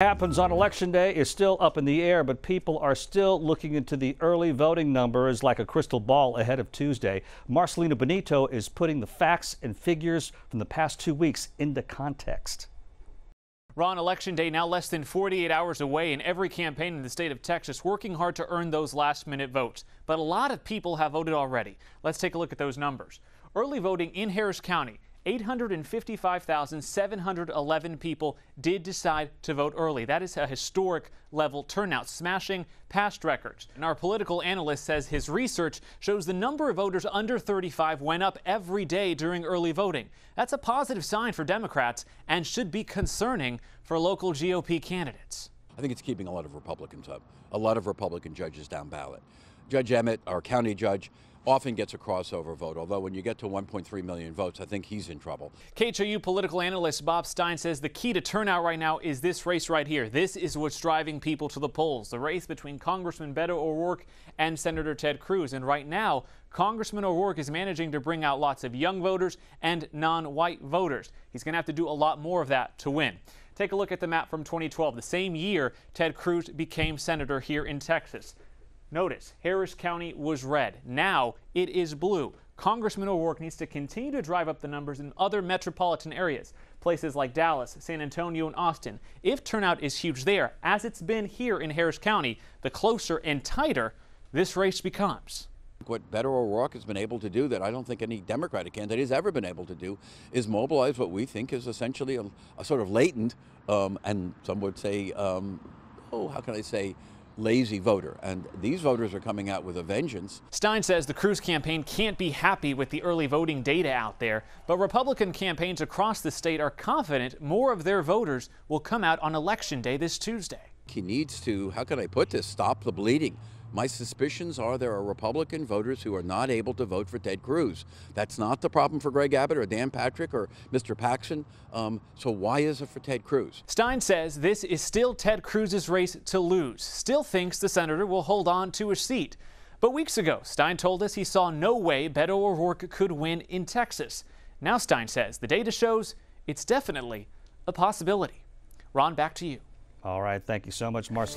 Happens on Election Day is still up in the air, but people are still looking into the early voting numbers like a crystal ball ahead of Tuesday. Marcelino Benito is putting the facts and figures from the past 2 weeks into context. Ron, Election Day now less than 48 hours away, and every campaign in the state of Texas working hard to earn those last-minute votes. But a lot of people have voted already. Let's take a look at those numbers. Early voting in Harris County. 855,711 people did decide to vote early. That is a historic level turnout, smashing past records. And our political analyst says his research shows the number of voters under 35 went up every day during early voting. That's a positive sign for Democrats and should be concerning for local GOP candidates. I think it's keeping a lot of Republicans up, a lot of Republican judges down ballot. Judge Emmett, our county judge, often gets a crossover vote, although when you get to 1.3 million votes, I think he's in trouble. KHOU political analyst Bob Stein says the key to turnout right now is this race right here. This is what's driving people to the polls, the race between Congressman Beto O'Rourke and Senator Ted Cruz. And right now, Congressman O'Rourke is managing to bring out lots of young voters and non-white voters. He's going to have to do a lot more of that to win. Take a look at the map from 2012, the same year Ted Cruz became senator here in Texas. Notice, Harris County was red. Now it is blue. Congressman O'Rourke needs to continue to drive up the numbers in other metropolitan areas, places like Dallas, San Antonio, and Austin. If turnout is huge there, as it's been here in Harris County, the closer and tighter this race becomes. What Beto O'Rourke has been able to do that I don't think any Democratic candidate has ever been able to do is mobilize what we think is essentially a sort of latent, and some would say, how can I say, lazy voter, and these voters are coming out with a vengeance. Stein says the Cruz campaign can't be happy with the early voting data out there, but Republican campaigns across the state are confident more of their voters will come out on Election Day this Tuesday. He needs to, how can I put this, stop the bleeding. My suspicions are there are Republican voters who are not able to vote for Ted Cruz. That's not the problem for Greg Abbott or Dan Patrick or Mr. Paxson. So why is it for Ted Cruz? Stein says this is still Ted Cruz's race to lose. Still thinks the senator will hold on to his seat. But weeks ago, Stein told us he saw no way Beto O'Rourke could win in Texas. Now Stein says the data shows it's definitely a possibility. Ron, back to you. All right. Thank you so much, Marcelino.